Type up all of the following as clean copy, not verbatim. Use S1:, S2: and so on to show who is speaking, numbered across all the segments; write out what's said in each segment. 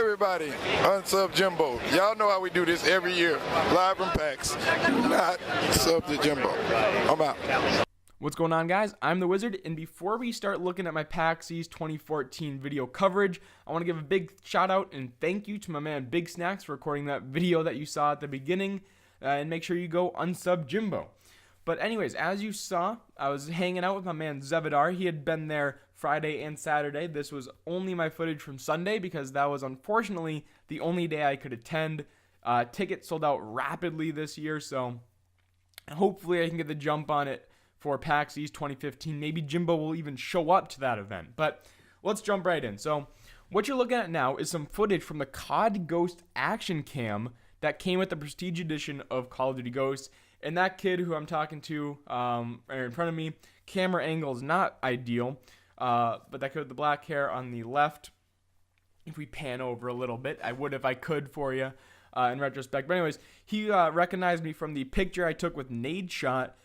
S1: Everybody, unsub Jimbo. Y'all know how we do this every year. Live from PAX. Do not sub to Jimbo. I'm out.
S2: What's going on, guys? I'm the Wizard, and before we start looking at my PAX East 2014 video coverage, I want to give a big shout out and thank you to my man Big Snacks for recording that video that you saw at the beginning, and make sure you go unsub Jimbo. But anyways, as you saw, I was hanging out with my man ZevHadar. He had been there Friday and Saturday. This was only my footage from Sunday because that was unfortunately the only day I could attend. Tickets sold out rapidly this year, so hopefully I can get the jump on it for PAX East 2015. Maybe Jimbo will even show up to that event. But let's jump right in. So what you're looking at now is some footage from the COD Ghost Action Cam that came with the Prestige Edition of Call of Duty Ghosts. And that kid who I'm talking to in front of me, camera angle is not ideal. But that kid with the black hair on the left, if we pan over a little bit, I would if I could for you in retrospect. But anyways, he recognized me from the picture I took with Nade Shot,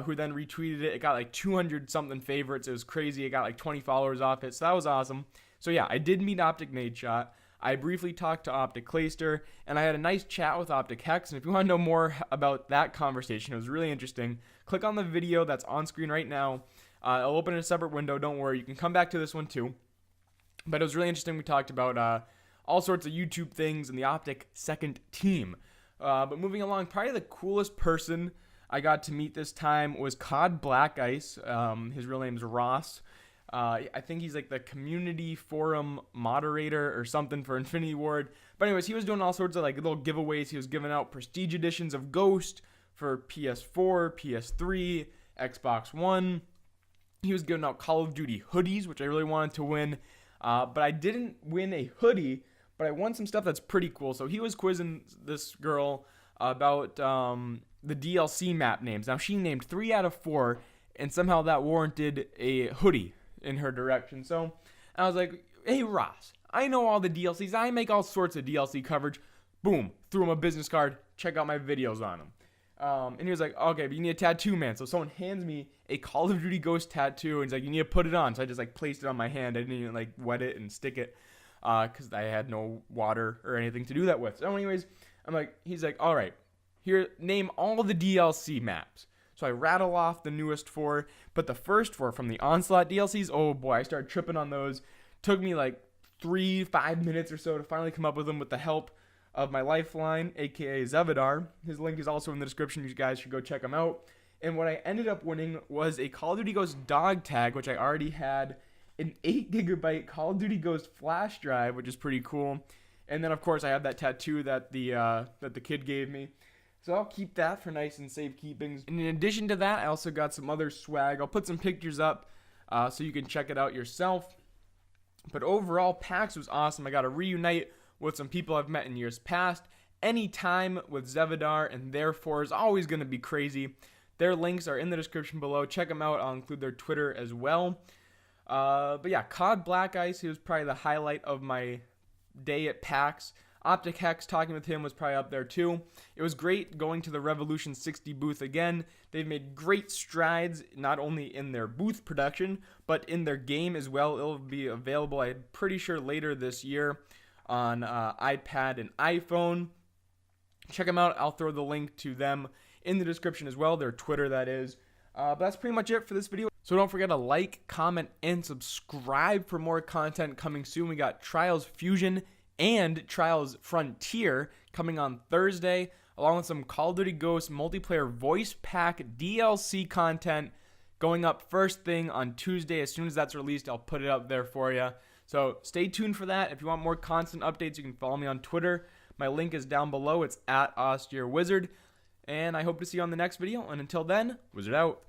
S2: who then retweeted it. It got like 200 something favorites. It was crazy. It got like 20 followers off it. So that was awesome. So yeah, I did meet Optic Nade Shot. I briefly talked to Optic Clayster, and I had a nice chat with Optic Hex. And if you want to know more about that conversation, it was really interesting. Click on the video that's on screen right now. I'll open a separate window. Don't worry. You can come back to this one too. But it was really interesting. We talked about all sorts of YouTube things and the Optic second team. But moving along, probably the coolest person I got to meet this time was COD Black Ice. His real name is Ross. I think he's like the community forum moderator or something for Infinity Ward. But anyways, he was doing all sorts of like little giveaways. He was giving out Prestige editions of Ghost for PS4, PS3, Xbox One. He was giving out Call of Duty hoodies, which I really wanted to win. But I didn't win a hoodie, but I won some stuff that's pretty cool. So he was quizzing this girl about the DLC map names. Now, she named 3 out of 4, and somehow that warranted a hoodie in her direction. So I was like, hey, Ross, I know all the DLCs. I make all sorts of DLC coverage. Boom, threw him a business card. Check out my videos on them. And he was like, okay, but you need a tattoo, man. So someone hands me a Call of Duty Ghost tattoo, and he's like, you need to put it on. So I just like placed it on my hand. I didn't even like wet it and stick it because I had no water or anything to do that with. So anyways, he's like, all right, here, name all the DLC maps. So I rattle off the newest 4, but the first 4 from the Onslaught DLCs, oh boy, I started tripping on those. Took me like 3-5 minutes or so to finally come up with them with the help of my lifeline, aka ZevHadar. His link is also in the description. You guys should go check him out. And what I ended up winning was a Call of Duty Ghost dog tag, which I already had, an 8GB Call of Duty Ghost flash drive, which is pretty cool. And then of course I have that tattoo that the kid gave me. So I'll keep that for nice and safe keepings. And in addition to that, I also got some other swag. I'll put some pictures up so you can check it out yourself. But overall, PAX was awesome. I got to reunite with some people I've met in years past. Any time with ZevHadar and ThereFour is always going to be crazy. Their links are in the description below. Check them out. I'll include their Twitter as well. But yeah, COD Black Ice, he was probably the highlight of my day at PAX. Optic Hex, talking with him was probably up there too. It was great going to the Revolution 60 booth again. They've made great strides, not only in their booth production, but in their game as well. It'll be available, I'm pretty sure, later this year on iPad and iPhone. Check them out. I'll throw the link to them in the description as well, their Twitter, that is. But that's pretty much it for this video. So don't forget to like, comment, and subscribe for more content coming soon. We got Trials Fusion and Trials Frontier coming on Thursday, along with some Call of Duty Ghosts multiplayer voice pack DLC content going up first thing on Tuesday. As soon as that's released, I'll put it up there for you. So stay tuned for that. If you want more constant updates, you can follow me on Twitter. My link is down below. It's @AusterWizard. And I hope to see you on the next video. And until then, Wizard out.